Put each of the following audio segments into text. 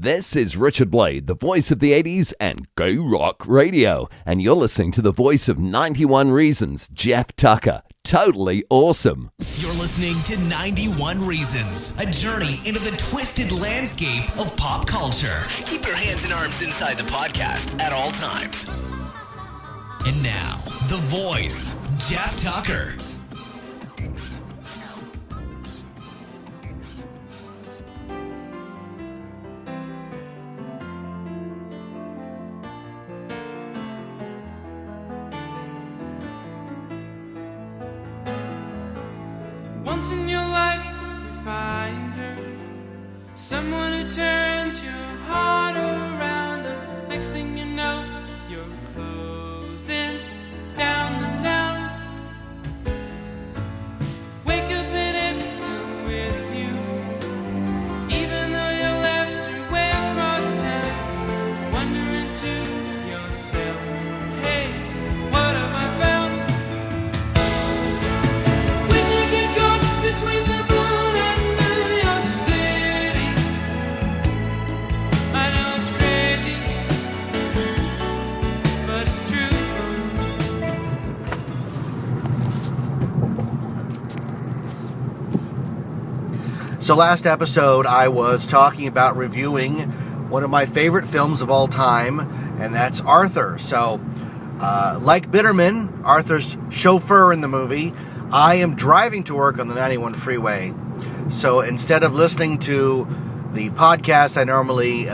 This is Richard Blade, the voice of the 80s and Gay Rock Radio, and you're listening to the voice of 91 Reasons, Jeff Tucker. Totally awesome. You're listening to 91 Reasons, a journey into the twisted landscape of pop culture. Keep your hands and arms inside the podcast at all times. And now, the voice, Jeff Tucker. Once in your life, you find her, someone who turns your heart around, and next thing you know, you're closing down the town. Wake up and it's still with you, even though you left your way across town, wondering to yourself, hey, what have I found? Between the moon and New York City, I know it's crazy, but it's true. So last episode I was talking about reviewing one of my favorite films of all time, and that's Arthur. So like Bitterman, Arthur's chauffeur in the movie, I am driving to work on the 91 freeway. So instead of listening to the podcast I normally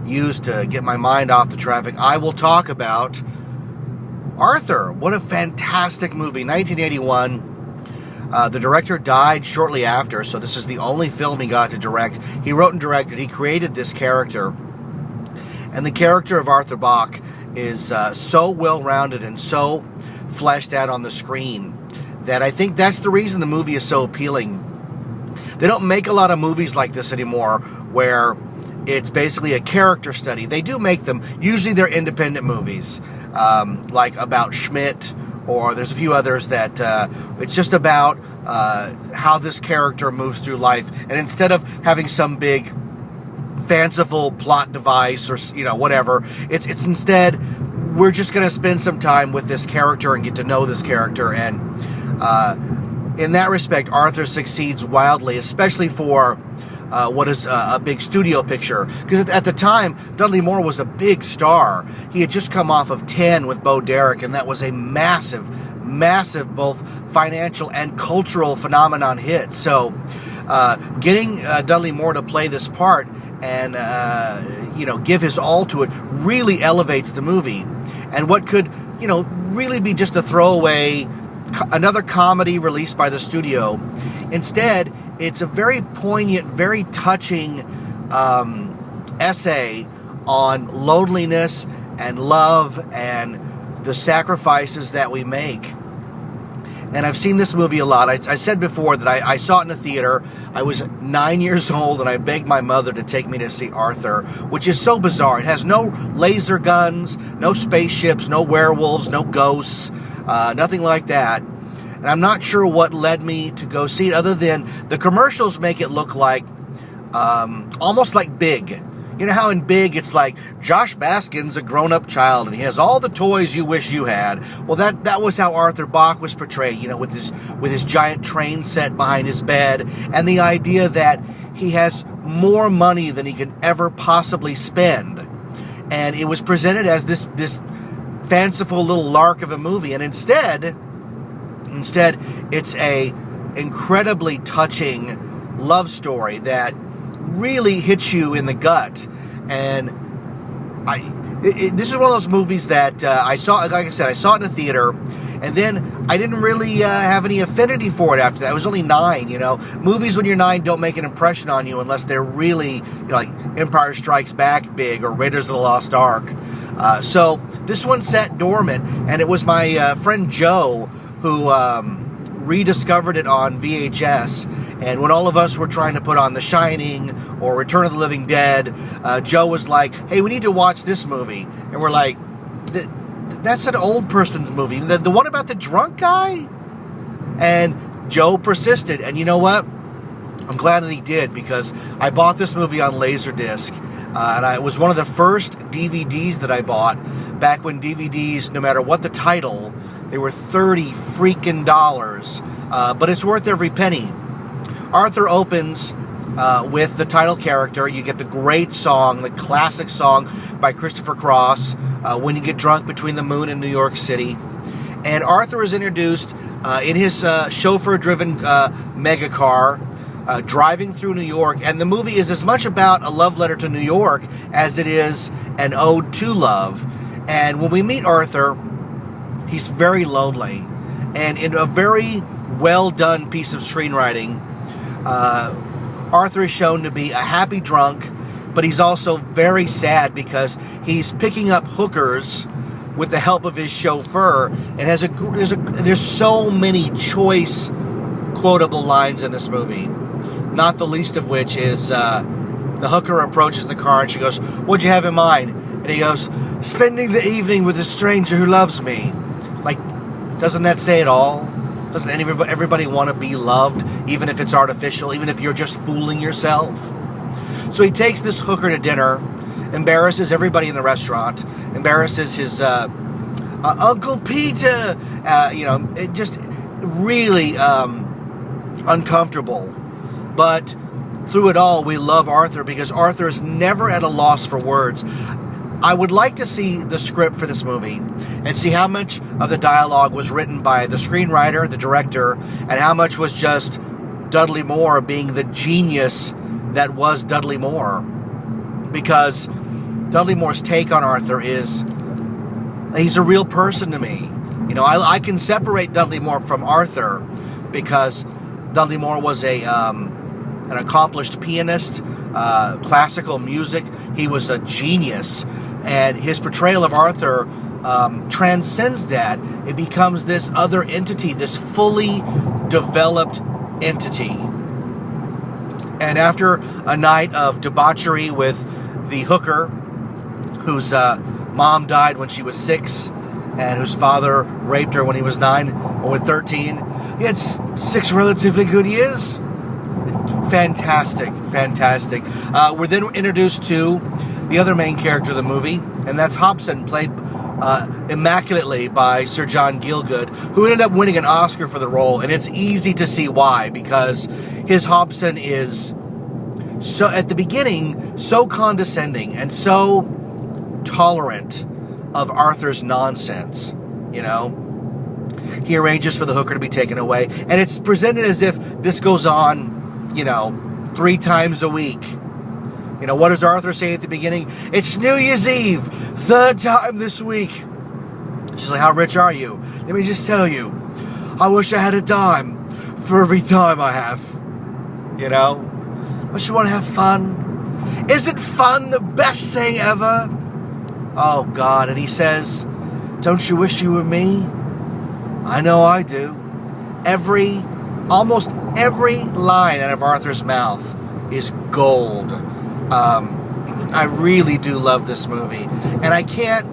use to get my mind off the traffic, I will talk about Arthur. What a fantastic movie. 1981. The director died shortly after, so this is the only film he got to direct. He wrote and directed. He created this character. And the character of Arthur Bach is so well-rounded and so fleshed out on the screen that I think that's the reason the movie is so appealing. They don't make a lot of movies like this anymore where it's basically a character study. They do make them. Usually they're independent movies, like about Schmidt, or there's a few others that it's just about how this character moves through life. And instead of having some big fanciful plot device or, whatever, it's instead, we're just going to spend some time with this character and get to know this character. And in that respect, Arthur succeeds wildly, especially for what is a big studio picture. Because at the time, Dudley Moore was a big star. He had just come off of 10 with Bo Derek, and that was a massive both financial and cultural phenomenon hit. So getting Dudley Moore to play this part and give his all to it really elevates the movie. And what could really be just a throwaway, another comedy released by the studio, instead it's a very poignant, very touching essay on loneliness and love and the sacrifices that we make. And I've seen this movie a lot. I said before that I saw it in the theater. I was 9 years old, and I begged my mother to take me to see Arthur, which is so bizarre. It has no laser guns, no spaceships, no werewolves, no ghosts, nothing like that. And I'm not sure what led me to go see it, other than the commercials make it look like almost like Big. You know how in Big it's like Josh Baskin's a grown-up child and he has all the toys you wish you had. Well, that was how Arthur Bach was portrayed, with his giant train set behind his bed, and the idea that he has more money than he can ever possibly spend. And it was presented as this fanciful little lark of a movie, and instead it's a incredibly touching love story that really hits you in the gut. And this is one of those movies that I saw, like I said, I saw it in the theater, and then I didn't really have any affinity for it after that. I was only 9, Movies when you're 9 don't make an impression on you unless they're really, like Empire Strikes Back big or Raiders of the Lost Ark. So this one sat dormant, and it was my friend Joe who rediscovered it on VHS. And when all of us were trying to put on The Shining or Return of the Living Dead, Joe was like, hey, we need to watch this movie. And we're like, that's an old person's movie. The one about the drunk guy? And Joe persisted. And you know what? I'm glad that he did, because I bought this movie on Laserdisc It was one of the first DVDs that I bought back when DVDs, no matter what the title, they were $30 freaking dollars. But it's worth every penny. Arthur opens with the title character. You get the great song, the classic song by Christopher Cross, When You Get Drunk Between the Moon and New York City. And Arthur is introduced in his chauffeur-driven mega car, driving through New York. And the movie is as much about a love letter to New York as it is an ode to love. And when we meet Arthur, he's very lonely. And in a very well-done piece of screenwriting, Arthur is shown to be a happy drunk, but he's also very sad because he's picking up hookers with the help of his chauffeur, and there's so many choice quotable lines in this movie, not the least of which is the hooker approaches the car and she goes, "What'd you have in mind?" And he goes, "Spending the evening with a stranger who loves me." Like, doesn't that say it all? Doesn't everybody want to be loved, even if it's artificial, even if you're just fooling yourself? So he takes this hooker to dinner, embarrasses everybody in the restaurant, embarrasses his Uncle Peter, it just really uncomfortable. But through it all, we love Arthur because Arthur is never at a loss for words. I would like to see the script for this movie and see how much of the dialogue was written by the screenwriter, the director, and how much was just Dudley Moore being the genius that was Dudley Moore. Because Dudley Moore's take on Arthur is, he's a real person to me. You know, I can separate Dudley Moore from Arthur because Dudley Moore was an accomplished pianist, classical music. He was a genius. And his portrayal of Arthur transcends that. It becomes this other entity, this fully developed entity. And after a night of debauchery with the hooker, whose mom died when she was 6, and whose father raped her when he was 9 or 13, he had 6 relatively good years. Fantastic. We're then introduced to the other main character of the movie, and that's Hobson, played immaculately by Sir John Gielgud, who ended up winning an Oscar for the role, and it's easy to see why, because his Hobson is, so at the beginning, so condescending and so tolerant of Arthur's nonsense, you know. He arranges for the hooker to be taken away, and it's presented as if this goes on, 3 times a week. You know, what does Arthur say at the beginning? "It's New Year's Eve, 3rd time this week." She's like, "How rich are you?" "Let me just tell you, I wish I had a dime for every time I have." You know? Don't you want to have fun? Isn't fun the best thing ever? Oh, God. And he says, "Don't you wish you were me?" I know I do. Almost every line out of Arthur's mouth is gold. I really do love this movie, and I can't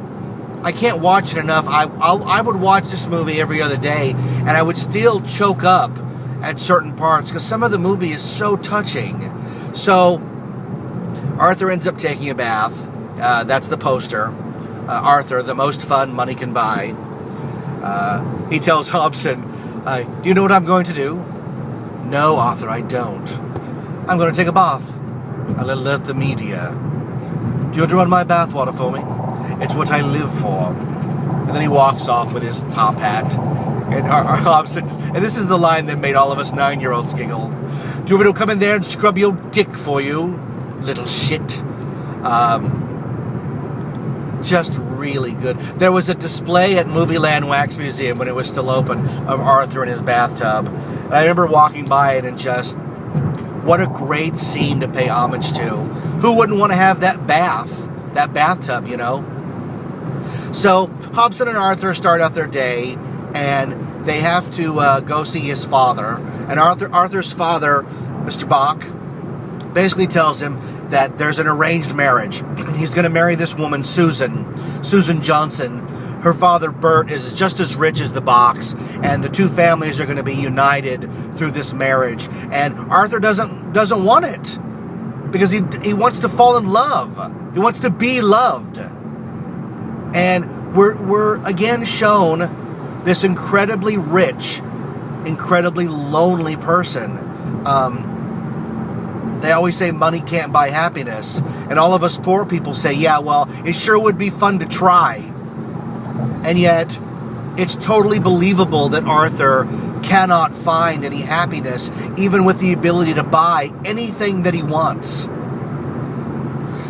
watch it enough. I would watch this movie every other day, and I would still choke up at certain parts because some of the movie is so touching. So Arthur ends up taking a bath. That's the poster. Arthur, the most fun money can buy. He tells Hobson, "Do you know what I'm going to do?" "No, Arthur, I don't." "I'm going to take a bath. I'll alert the media. Do you want to run my bathwater for me? It's what I live for." And then he walks off with his top hat. And Hobson, and this is the line that made all of us 9-year-olds giggle. "Do you want me to come in there and scrub your dick for you, little shit?" Just really good. There was a display at Movieland Wax Museum when it was still open of Arthur in his bathtub. And I remember walking by it and just, what a great scene to pay homage to. Who wouldn't want to have that bathtub, you know? So Hobson and Arthur start out their day, and they have to go see his father. And Arthur's father, Mr. Bach, basically tells him that there's an arranged marriage. He's going to marry this woman, Susan Johnson. Her father, Bert, is just as rich as the Bachs, and the two families are going to be united through this marriage. And Arthur doesn't want it. because he wants to fall in love. He wants to be loved. And we're again shown this incredibly rich, incredibly lonely person. They always say money can't buy happiness. And all of us poor people say, yeah, well, it sure would be fun to try. And yet, it's totally believable that Arthur cannot find any happiness, even with the ability to buy anything that he wants.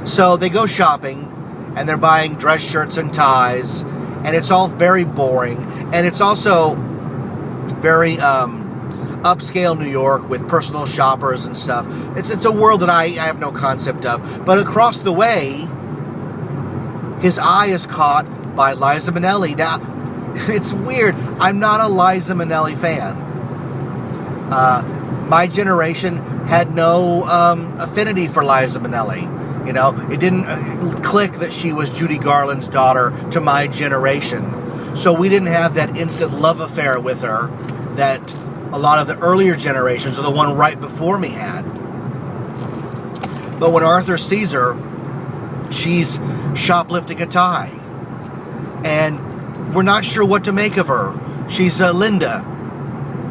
So they go shopping, and they're buying dress shirts and ties, and it's all very boring. And it's also very upscale New York with personal shoppers and stuff. It's a world that I have no concept of. But across the way, his eye is caught by Liza Minnelli. Now, it's weird. I'm not a Liza Minnelli fan. My generation had no affinity for Liza Minnelli. You know, it didn't click that she was Judy Garland's daughter to my generation. So we didn't have that instant love affair with her that a lot of the earlier generations, or the one right before me, had. But when Arthur sees her, she's shoplifting a tie. And we're not sure what to make of her. She's Linda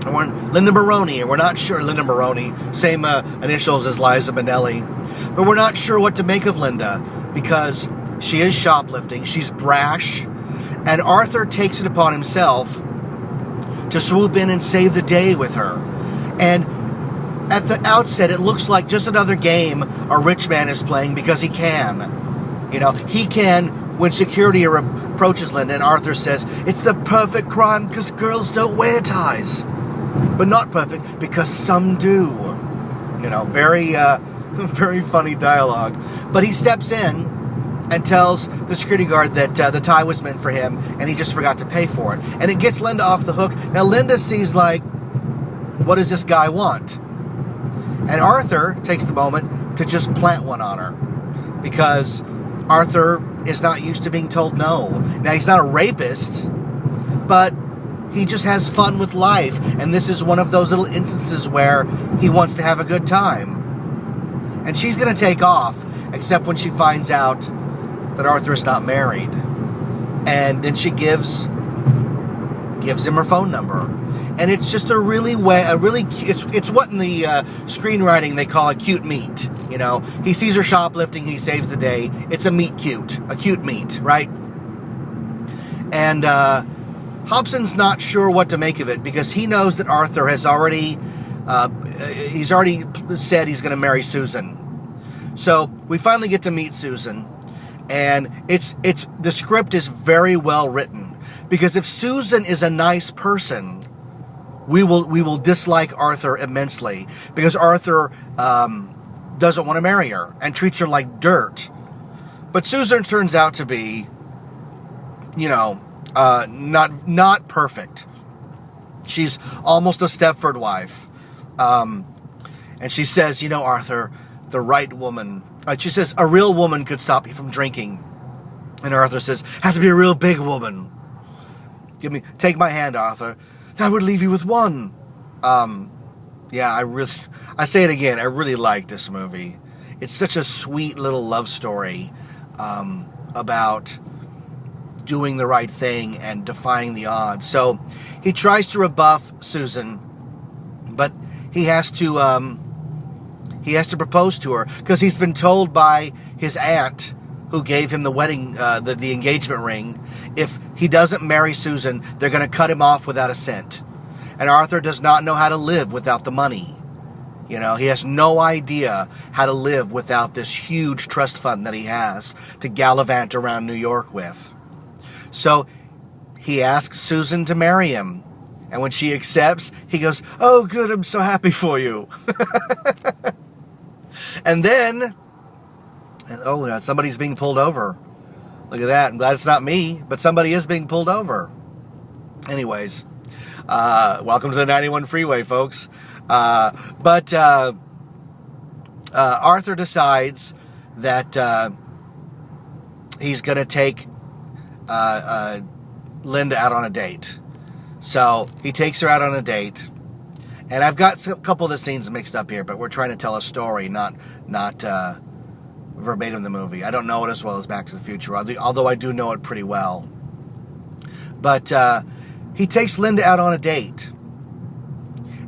Maroney, and we're not sure. Linda Maroney, same initials as Liza Minnelli. But we're not sure what to make of Linda, because she is shoplifting, she's brash, and Arthur takes it upon himself to swoop in and save the day with her. And at the outset, it looks like just another game a rich man is playing because he can. You know, he can, when security approaches Linda, and Arthur says, it's the perfect crime because girls don't wear ties. But not perfect because some do. You know, very very funny dialogue. But he steps in and tells the security guard that the tie was meant for him, and he just forgot to pay for it. And it gets Linda off the hook. Now, Linda sees, like, what does this guy want? And Arthur takes the moment to just plant one on her, because Arthur is not used to being told no. Now, he's not a rapist, but he just has fun with life, and this is one of those little instances where he wants to have a good time. And she's going to take off, except when she finds out that Arthur is not married. And then she gives him her phone number. And it's just it's what in the screenwriting they call a cute meet. You know, he sees her shoplifting, he saves the day. It's a cute meet, right? And Hobson's not sure what to make of it, because he knows that Arthur has already said he's going to marry Susan. So we finally get to meet Susan, and the script is very well written, because if Susan is a nice person, we will dislike Arthur immensely, because Arthur doesn't want to marry her and treats her like dirt. But Susan turns out to be, you know, not perfect. She's almost a Stepford wife. And she says, you know, Arthur, the right woman, she says, a real woman could stop you from drinking. And Arthur says, have to be a real big woman. Take my hand, Arthur. That would leave you with one. Yeah, I say it again, I really like this movie. It's such a sweet little love story, about doing the right thing and defying the odds. So he tries to rebuff Susan, but he has to propose to her, because he's been told by his aunt, who gave him the wedding, the engagement ring, if he doesn't marry Susan, they're going to cut him off without a cent. And Arthur does not know how to live without the money. You know, he has no idea how to live without this huge trust fund that he has to gallivant around New York with. So he asks Susan to marry him. And when she accepts, he goes, oh, good, I'm so happy for you. And then, somebody's being pulled over. Look at that. I'm glad it's not me, but somebody is being pulled over. Anyways, welcome to the 91 freeway, folks. But Arthur decides that he's going to take Linda out on a date. So he takes her out on a date, And I've got a couple of the scenes mixed up here, but we're trying to tell a story, not verbatim the movie. I don't know it as well as Back to the Future, although I do know it pretty well. But he takes Linda out on a date,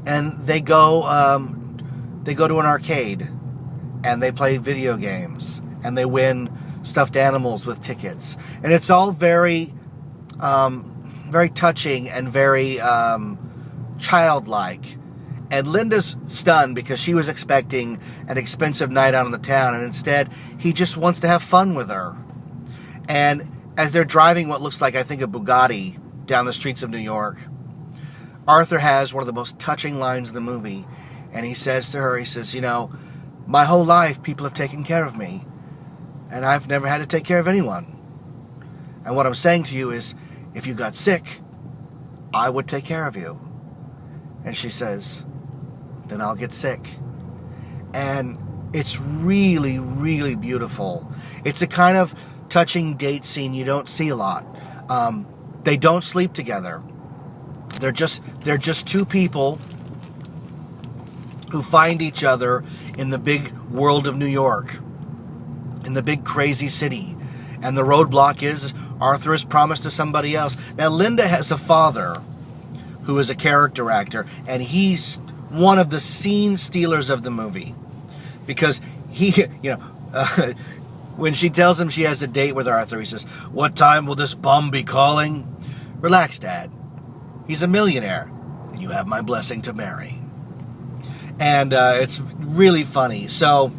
and they go to an arcade, and they play video games, and they win stuffed animals with tickets, and it's all very, very touching and very childlike. And Linda's stunned because she was expecting an expensive night out in the town, and instead he just wants to have fun with her. And as they're driving what looks like, I think, a Bugatti down the streets of New York, Arthur has one of the most touching lines in the movie, and he says to her, he says, my whole life people have taken care of me, and I've never had to take care of anyone. And what I'm saying to you is, if you got sick, I would take care of you. And she says, then I'll get sick. And it's really, really beautiful. It's a kind of touching date scene you don't see a lot. They don't sleep together. They're just two people who find each other in the big world of New York, in the big crazy city. And the roadblock is Arthur is promised to somebody else. Now, Linda has a father who is a character actor, and he's one of the scene stealers of the movie. Because he, when she tells him she has a date with Arthur, he says, what time will this bum be calling? Relax, Dad. He's a millionaire, and you have my blessing to marry. And it's really funny. So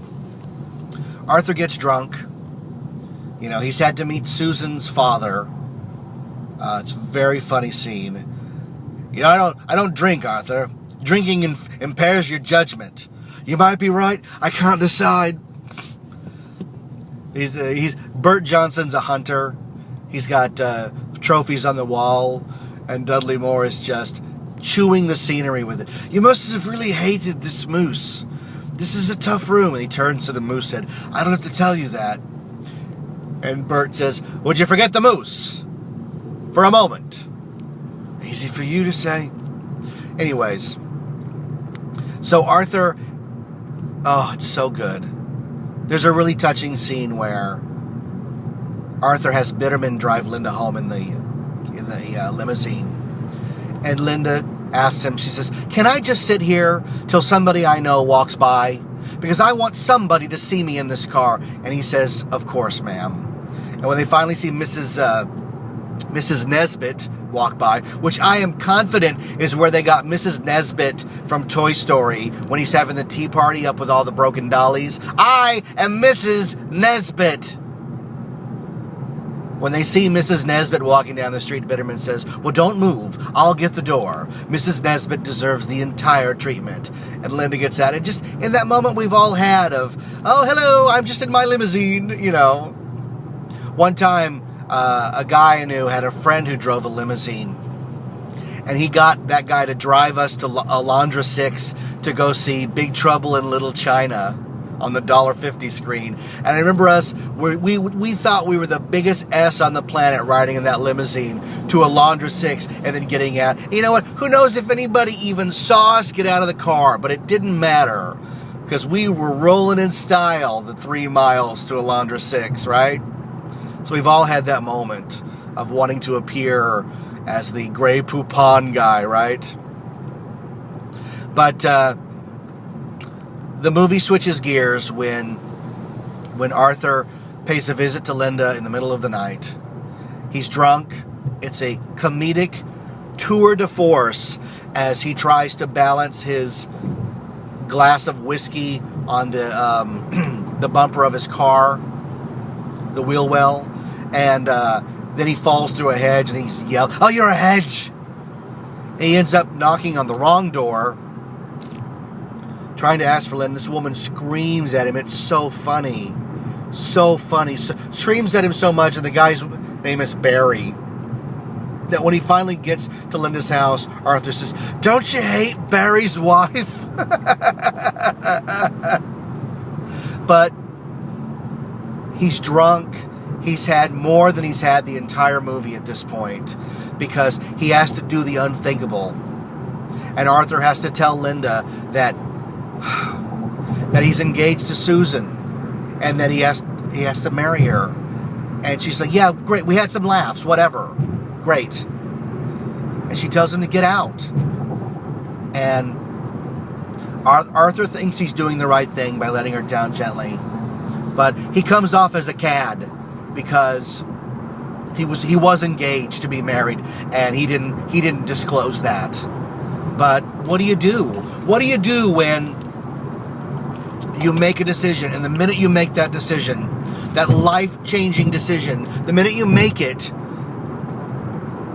Arthur gets drunk. He's had to meet Susan's father. It's a very funny scene. I don't drink, Arthur. Drinking impairs your judgment. You might be right. I can't decide. He's Bert Johnson's a hunter. He's got trophies on the wall, and Dudley Moore is just chewing the scenery with it. You must have really hated this moose. This is a tough room. And he turns to the moose and said, I don't have to tell you that. And Bert says, would you forget the moose for a moment? Easy for you to say. Anyways, so Arthur, it's so good. There's a really touching scene where Arthur has Bitterman drive Linda home in the limousine, and Linda asks him, she says, can I just sit here till somebody I know walks by? Because I want somebody to see me in this car. And he says, of course, ma'am. And when they finally see Mrs. Nesbit walk by, which I am confident is where they got Mrs. Nesbit from Toy Story when he's having the tea party up with all the broken dollies. I am Mrs. Nesbit. When they see Mrs. Nesbit walking down the street, Bitterman says, well, don't move. I'll get the door. Mrs. Nesbit deserves the entire treatment. And Linda gets out. And just in that moment we've all had of, oh, hello, I'm just in my limousine, One time, a guy I knew had a friend who drove a limousine, and he got that guy to drive us to Alondra 6 to go see Big Trouble in Little China on the $1.50 screen. And I remember we thought we were the biggest S on the planet riding in that limousine to Alondra 6 and then getting out. And you know what? Who knows if anybody even saw us get out of the car, but it didn't matter because we were rolling in style the 3 miles to Alondra 6, right? So we've all had that moment of wanting to appear as the Grey Poupon guy, right? But the movie switches gears when Arthur pays a visit to Linda in the middle of the night. He's drunk. It's a comedic tour de force as he tries to balance his glass of whiskey on the bumper of his car, the wheel well. And then he falls through a hedge and he's yelling, oh, you're a hedge. And he ends up knocking on the wrong door, trying to ask for Linda. This woman screams at him. It's so funny. So funny. Screams at him so much, and the guy's name is Barry, that when he finally gets to Linda's house, Arthur says, don't you hate Barry's wife? But he's drunk. He's had more than he's had the entire movie at this point because he has to do the unthinkable. and Arthur has to tell Linda that he's engaged to Susan, and that he has to marry her. And she's like, yeah, great, we had some laughs, whatever, great. And she tells him to get out. And Arthur thinks he's doing the right thing by letting her down gently, but he comes off as a cad because he was engaged to be married, and he didn't disclose that. But what do you do? What do you do when you make a decision, and the minute you make that decision, that life-changing decision, the minute you make it,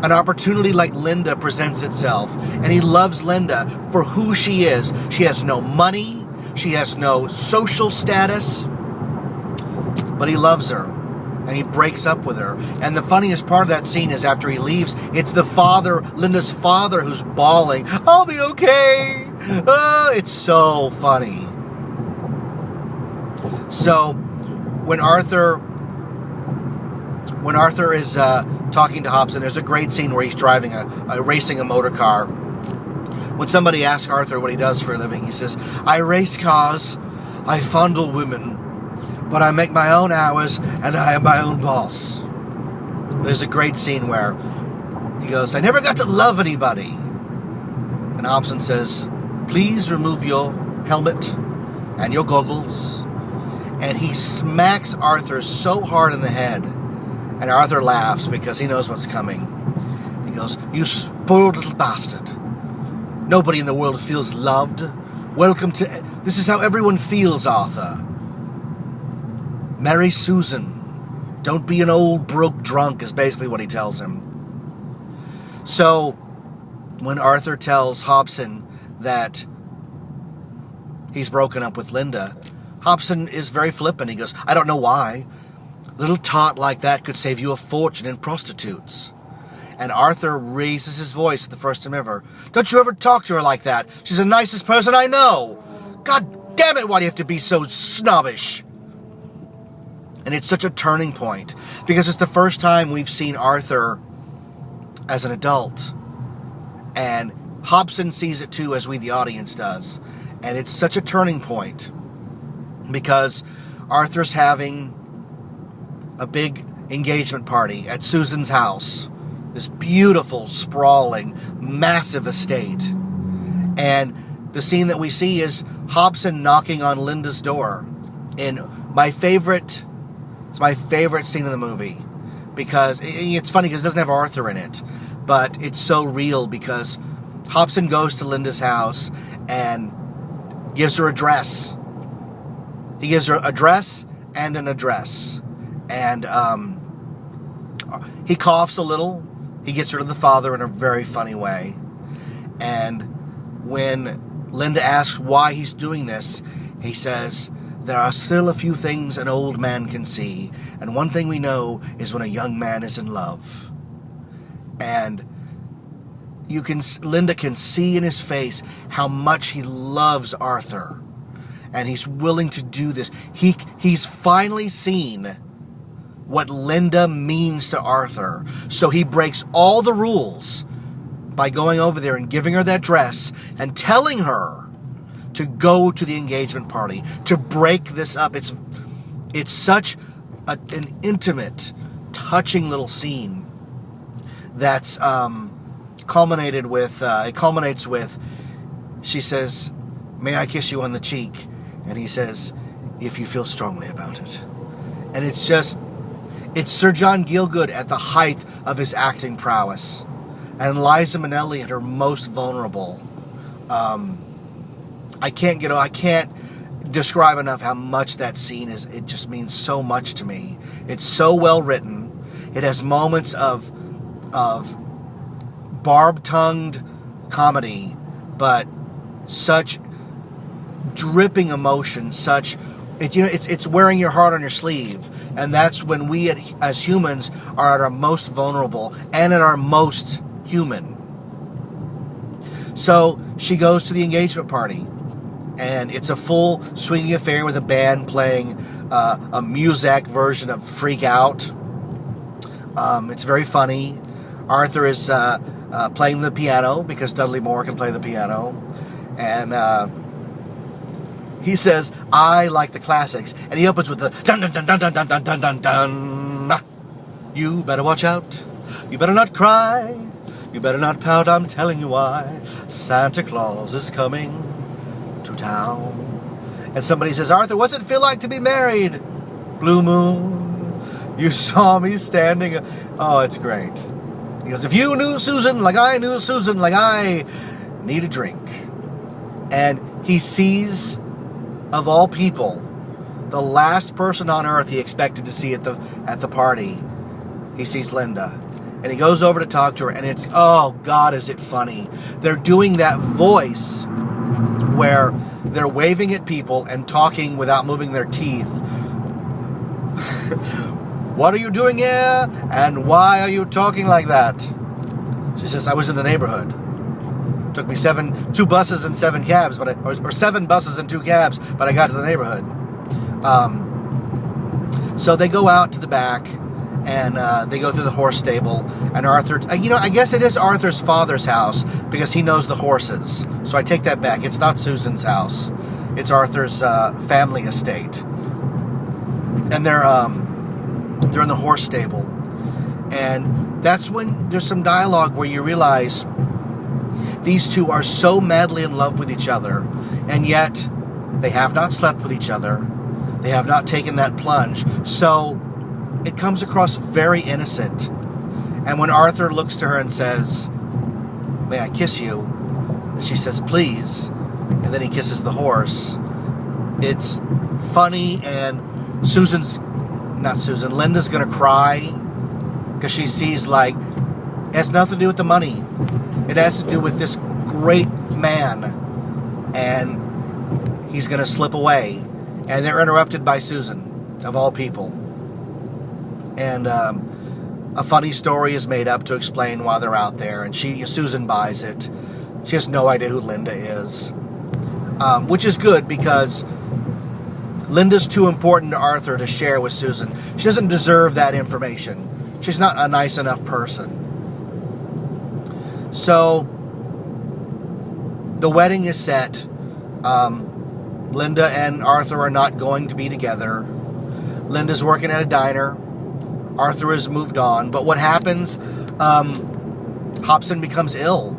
an opportunity like Linda presents itself, and he loves Linda for who she is. She has no money, she has no social status, but he loves her, and he breaks up with her. And the funniest part of that scene is after he leaves, it's the father, Linda's father, who's bawling, "I'll be okay." Oh, it's so funny. So when Arthur is talking to Hobson, there's a great scene where he's driving racing a motor car. When somebody asks Arthur what he does for a living, he says, "I race cars, I fondle women, but I make my own hours and I am my own boss." There's a great scene where he goes, "I never got to love anybody." And Hobson says, "Please remove your helmet and your goggles." And he smacks Arthur so hard in the head. And Arthur laughs because he knows what's coming. He goes, "You spoiled little bastard. Nobody in the world feels loved. Welcome to... This is how everyone feels, Arthur. Marry Susan. Don't be an old broke drunk," is basically what he tells him. So, when Arthur tells Hobson that he's broken up with Linda, Hobson is very flippant. He goes, "I don't know why. Little tot like that could save you a fortune in prostitutes." And Arthur raises his voice for the first time ever. "Don't you ever talk to her like that. She's the nicest person I know. God damn it, why do you have to be so snobbish?" And it's such a turning point, because it's the first time we've seen Arthur as an adult. And Hobson sees it too, as we, the audience, does. And it's such a turning point, because Arthur's having a big engagement party at Susan's house. This beautiful, sprawling, massive estate. And the scene that we see is Hobson knocking on Linda's door. And it's my favorite scene in the movie. Because it's funny because it doesn't have Arthur in it. But it's so real, because Hobson goes to Linda's house and gives her a dress. He gives her a dress and an address. And he coughs a little. He gets rid of the father in a very funny way. And when Linda asks why he's doing this, he says, "There are still a few things an old man can see. And one thing we know is when a young man is in love." And Linda can see in his face how much he loves Arthur. And he's willing to do this. He's finally seen what Linda means to Arthur. So he breaks all the rules by going over there and giving her that dress and telling her to go to the engagement party, to break this up. It's such an intimate, touching little scene that's culminates with, she says, "May I kiss you on the cheek?" And he says, "If you feel strongly about it." And it's Sir John Gielgud at the height of his acting prowess, and Liza Minnelli at her most vulnerable. I can't describe enough how much that scene is. It just means so much to me. It's so well written. It has moments of barb-tongued comedy, but such dripping emotion, it's wearing your heart on your sleeve. And that's when we as humans are at our most vulnerable and at our most human. So she goes to the engagement party, and it's a full swinging affair with a band playing a Muzak version of Freak Out. It's very funny. Arthur is playing the piano because Dudley Moore can play the piano. And he says, I like the classics. And he opens with the dun dun dun dun dun dun dun dun dun. You better watch out. You better not cry. You better not pout, I'm telling you why. Santa Claus is coming to town. And somebody says, Arthur, what's it feel like to be married? Blue moon, you saw me standing. Oh, it's great. He goes, if you knew Susan like I knew Susan, like I need a drink. And he sees, of all people, the last person on earth he expected to see at the party. He sees Linda. And he goes over to talk to her, and it's, oh, God, is it funny. They're doing that voice where they're waving at people and talking without moving their teeth. What are you doing here? And why are you talking like that? She says, I was in the neighborhood. Took me 2 buses and 7 cabs, or 7 buses and 2 cabs, but I got to the neighborhood. So they go out to the back, and they go through the horse stable, and Arthur, I guess it is Arthur's father's house, because he knows the horses. So I take that back. It's not Susan's house. It's Arthur's family estate. And they're in the horse stable. And that's when there's some dialogue where you realize these two are so madly in love with each other, and yet they have not slept with each other. They have not taken that plunge. So it comes across very innocent. And when Arthur looks to her and says, may I kiss you? And she says, please. And then he kisses the horse. It's funny, and Linda's going to cry because she sees, it has nothing to do with the money. It has to do with this great man, and he's going to slip away. And they're interrupted by Susan, of all people. And a funny story is made up to explain why they're out there, and Susan buys it. She has no idea who Linda is, which is good because Linda's too important to Arthur to share with Susan. She doesn't deserve that information. She's not a nice enough person. So the wedding is set. Linda and Arthur are not going to be together. Linda's working at a diner. Arthur has moved on. But what happens, Hobson becomes ill.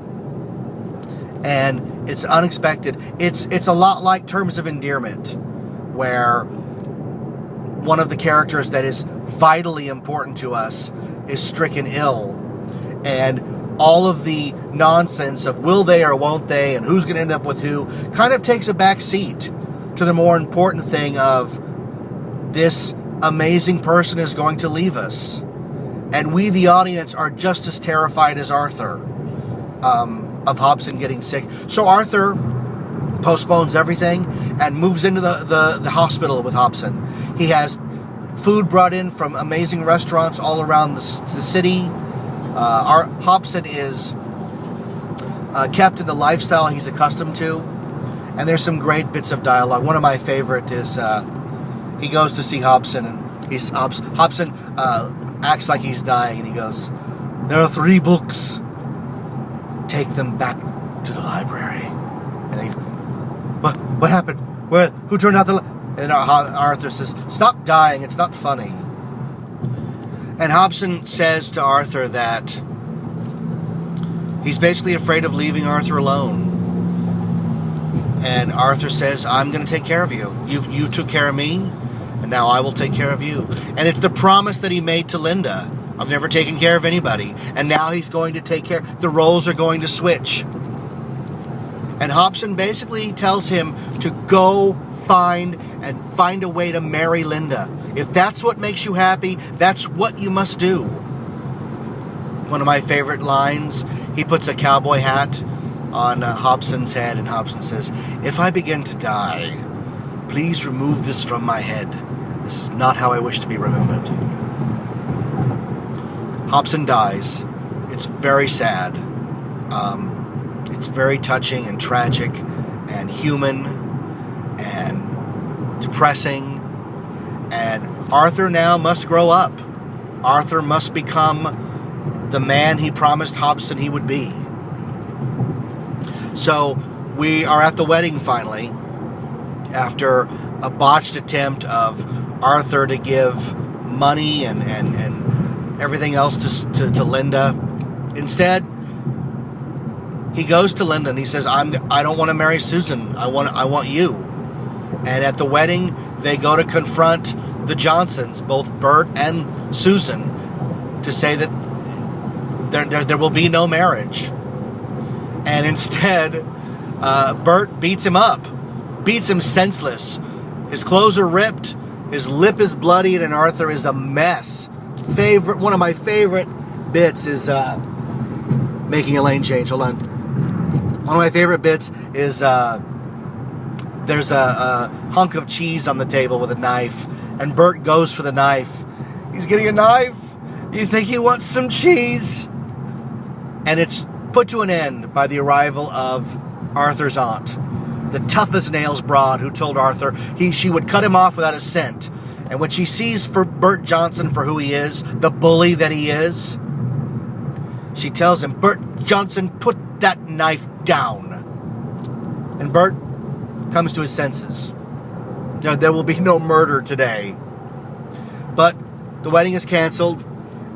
And it's unexpected. It's a lot like Terms of Endearment, where one of the characters that is vitally important to us is stricken ill. And all of the nonsense of will they or won't they and who's going to end up with who kind of takes a back seat to the more important thing of this amazing person is going to leave us. And we, the audience, are just as terrified as Arthur of Hobson getting sick. So Arthur postpones everything and moves into the hospital with Hobson. He has food brought in from amazing restaurants all around the city. Hobson is kept in the lifestyle he's accustomed to. And there's some great bits of dialogue. One of my favorite is he goes to see Hobson, and Hobson acts like he's dying, and he goes, there are 3 books. Take them back to the library. And he, what happened? Who turned out the light? And Arthur says, stop dying, it's not funny. And Hobson says to Arthur that he's basically afraid of leaving Arthur alone. And Arthur says, I'm going to take care of you. You took care of me, and now I will take care of you. And it's the promise that he made to Linda. I've never taken care of anybody. And now he's going to take care. The roles are going to switch. And Hobson basically tells him to go find a way to marry Linda. If that's what makes you happy, that's what you must do. One of my favorite lines, he puts a cowboy hat on Hobson's head, and Hobson says, if I begin to die, please remove this from my head. This is not how I wish to be remembered. Hobson dies. It's very sad. It's very touching and tragic and human and depressing. And Arthur now must grow up. Arthur must become the man he promised Hobson he would be. So we are at the wedding finally, after a botched attempt of Arthur to give money and everything else to Linda. Instead, he goes to Linda and he says, I don't want to marry Susan. I want you. And at the wedding, they go to confront the Johnsons, both Bert and Susan, to say that there will be no marriage. And instead, Bert beats him up, beats him senseless. His clothes are ripped, his lip is bloodied, and Arthur is a mess. One of my favorite bits is making a lane change. Hold on. One of my favorite bits is there's a hunk of cheese on the table with a knife, and Bert goes for the knife. He's getting a knife. You think he wants some cheese? And it's put to an end by the arrival of Arthur's aunt, the tough as nails broad who told Arthur she would cut him off without a cent. And when she sees Bert Johnson for who he is, the bully that he is, she tells him, Bert Johnson, put that knife down. And Bert comes to his senses. There will be no murder today. But the wedding is canceled,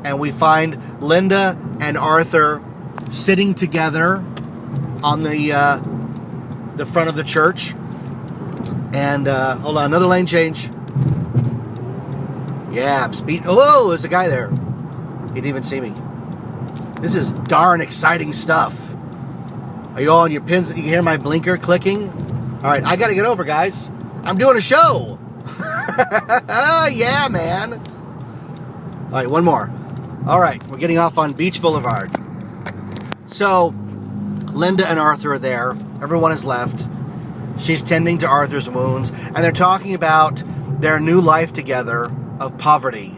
and we find Linda and Arthur sitting together on the front of the church. And hold on, another lane change. Yeah, speed. Oh, there's a guy there. He didn't even see me. This is darn exciting stuff. Are you all on your pins? You can hear my blinker clicking? All right, I got to get over, guys. I'm doing a show. Yeah, man. All right, one more. All right, we're getting off on Beach Boulevard. So, Linda and Arthur are there. Everyone is left. She's tending to Arthur's wounds, and they're talking about their new life together of poverty.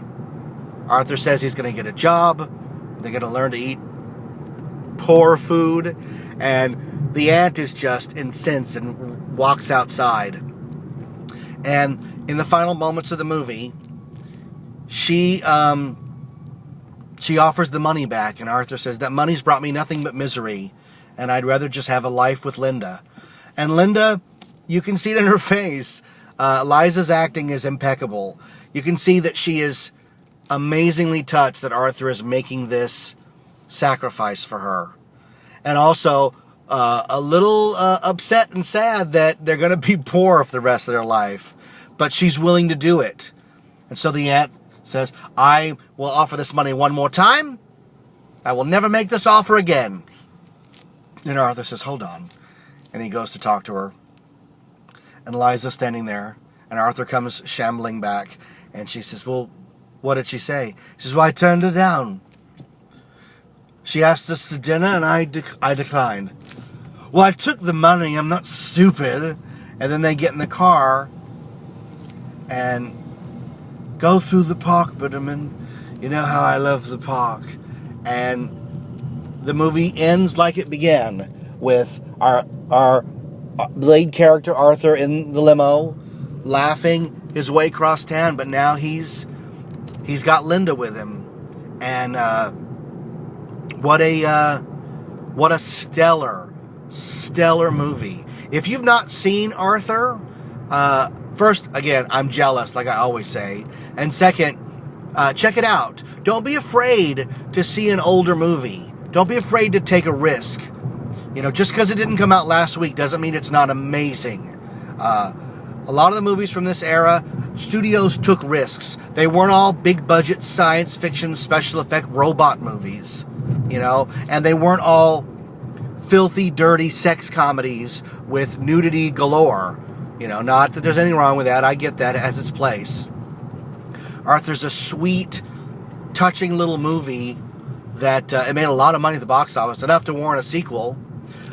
Arthur says he's going to get a job. They're going to learn to eat poor food, and the aunt is just incensed and walks outside. And in the final moments of the movie, she offers the money back, and Arthur says, that money's brought me nothing but misery, and I'd rather just have a life with Linda. And Linda, you can see it in her face. Liza's acting is impeccable. You can see that she is amazingly touched that Arthur is making this sacrifice for her. And also a little upset and sad that they're going to be poor for the rest of their life. But she's willing to do it. And so the aunt says, I will offer this money one more time. I will never make this offer again. And Arthur says, hold on. And he goes to talk to her. And Liza's standing there. And Arthur comes shambling back. And she says, well, what did she say? She says, well, I turned her down. She asked us to dinner, and I declined. Well, I took the money. I'm not stupid. And then they get in the car and go through the park, Bitterman. You know how I love the park. And the movie ends like it began, with our lead character Arthur in the limo, laughing his way across town. But now he's got Linda with him, and what a stellar movie. If you've not seen Arthur, first, again, I'm jealous, like I always say. And second, check it out. Don't be afraid to see an older movie. Don't be afraid to take a risk. Just because it didn't come out last week doesn't mean it's not amazing. A lot of the movies from this era, studios took risks. They weren't all big budget science fiction, special effect robot movies, and they weren't all filthy, dirty sex comedies with nudity galore. Not that there's anything wrong with that. I get that as its place. Arthur's a sweet, touching little movie that it made a lot of money at the box office, enough to warrant a sequel.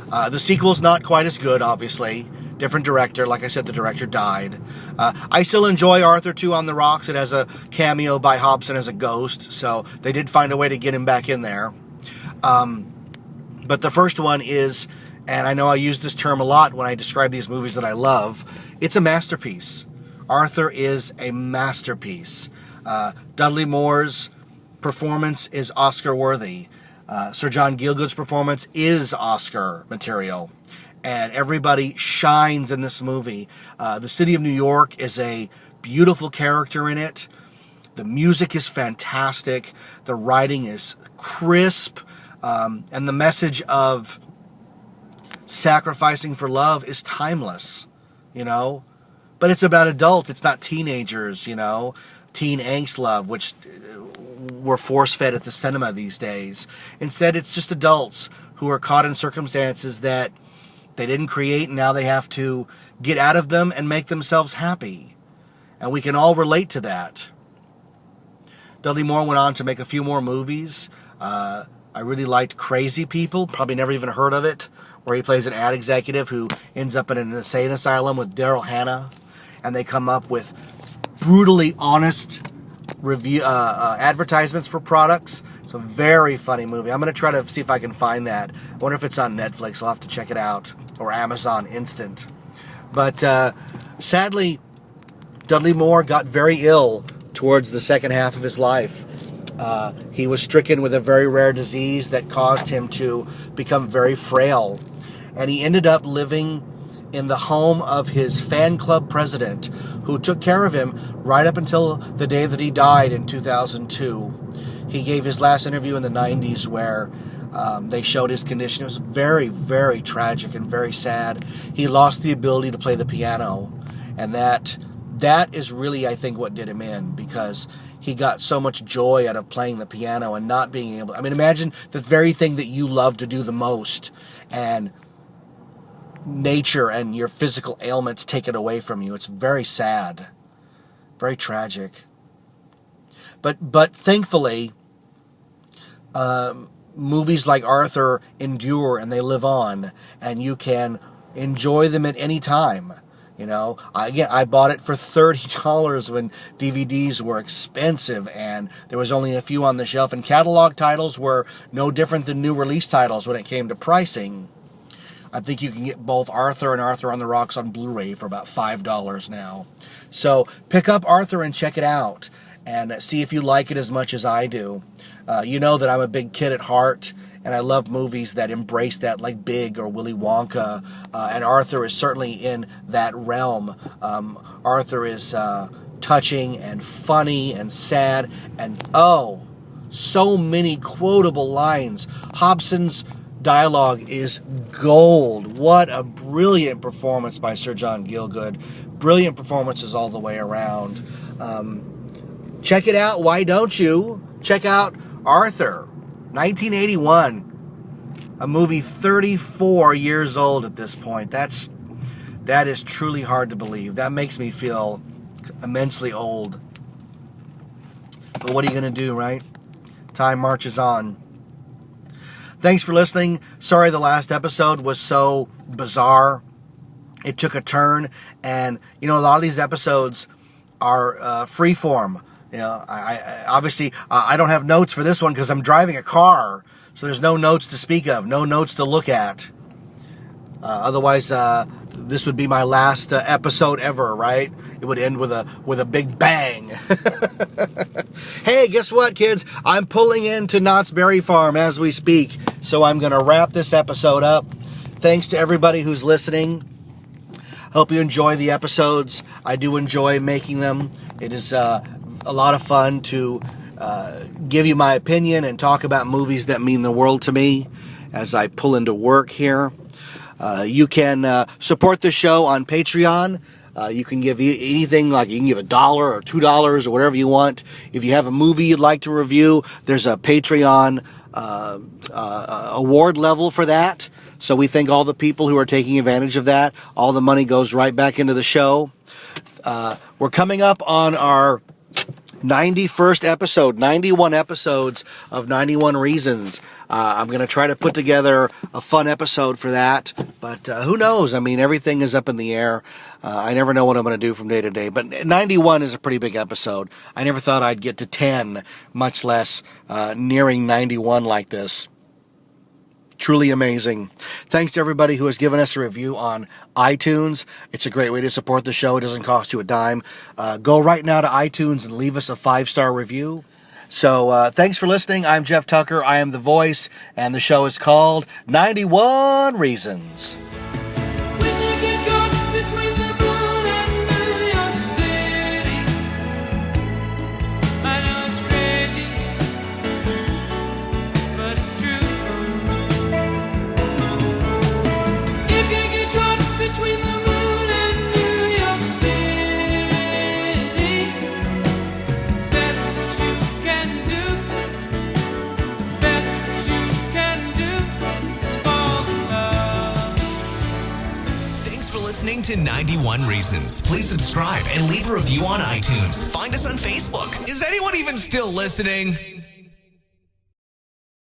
The sequel's not quite as good, obviously. Different director. Like I said, the director died. I still enjoy Arthur 2 on the Rocks. It has a cameo by Hobson as a ghost, so they did find a way to get him back in there. But the first one is, and I know I use this term a lot when I describe these movies that I love, it's a masterpiece. Arthur is a masterpiece. Dudley Moore's performance is Oscar-worthy. Sir John Gielgud's performance is Oscar material, and everybody shines in this movie. The city of New York is a beautiful character in it. The music is fantastic. The writing is crisp, and the message of sacrificing for love is timeless, you know. But it's about adults. It's not teenagers, you know. Teen angst love, which we're force-fed at the cinema these days. Instead, it's just adults who are caught in circumstances that they didn't create, and now they have to get out of them and make themselves happy. And we can all relate to that. Dudley Moore went on to make a few more movies. I really liked Crazy People, probably never even heard of it, where he plays an ad executive who ends up in an insane asylum with Daryl Hannah, and they come up with brutally honest review advertisements for products. It's a very funny movie. I'm going to try to see if I can find that. I wonder if it's on Netflix. I'll have to check it out, or Amazon Instant. But sadly, Dudley Moore got very ill towards the second half of his life. He was stricken with a very rare disease that caused him to become very frail. And he ended up living in the home of his fan club president, who took care of him right up until the day that he died in 2002. He gave his last interview in the 90s where they showed his condition. It was very, very tragic and very sad. He lost the ability to play the piano, and that is really, I think, what did him in, because he got so much joy out of playing the piano and not being able... I mean, imagine the very thing that you love to do the most, and nature and your physical ailments take it away from you. It's very sad, very tragic. But thankfully, movies like Arthur endure and they live on, and you can enjoy them at any time. You know, I bought it for $30 when DVDs were expensive and there was only a few on the shelf, and catalog titles were no different than new release titles when it came to pricing. I think you can get both Arthur and Arthur on the Rocks on Blu-ray for about $5 now. So pick up Arthur and check it out and see if you like it as much as I do. You know that I'm a big kid at heart, and I love movies that embrace that, like Big or Willy Wonka, and Arthur is certainly in that realm. Arthur is touching and funny and sad, and so many quotable lines. Hobson's dialogue is gold. What a brilliant performance by Sir John Gielgud. Brilliant performances all the way around. Check it out. Why don't you? Check out Arthur, 1981. A movie 34 years old at this point. That is truly hard to believe. That makes me feel immensely old. But what are you going to do, right? Time marches on. Thanks for listening. Sorry the last episode was so bizarre. It took a turn, and you know, a lot of these episodes are freeform. You know, I obviously I don't have notes for this one because I'm driving a car, so there's no notes to speak of, no notes to look at. Otherwise, this would be my last episode ever, right? It would end with a big bang. Hey, guess what, kids? I'm pulling into Knott's Berry Farm as we speak, so I'm going to wrap this episode up. Thanks to everybody who's listening. Hope you enjoy the episodes. I do enjoy making them. It is a lot of fun to give you my opinion and talk about movies that mean the world to me as I pull into work here. You can support the show on Patreon. You can give anything, like you can give $1 or $2 or whatever you want. If you have a movie you'd like to review, there's a Patreon award level for that. So we thank all the people who are taking advantage of that. All the money goes right back into the show. We're coming up on our 91st episode, 91 episodes of 91 Reasons. I'm going to try to put together a fun episode for that, but who knows? I mean, everything is up in the air. I never know what I'm going to do from day to day, but 91 is a pretty big episode. I never thought I'd get to 10, much less nearing 91 like this. Truly amazing. Thanks to everybody who has given us a review on iTunes. It's a great way to support the show. It doesn't cost you a dime. Go right now to iTunes and leave us a 5-star review. So thanks for listening. I'm Jeff Tucker. I am the voice, and the show is called 91 Reasons. When you get caught between the moon and New York City, I know it's crazy, but it's true. If you get caught between the moon and New York City, best that you can do, best that you can do is fall in love. Thanks for listening to 91 Reasons. Please subscribe and leave a review on iTunes. Find us on Facebook. Is anyone even still listening?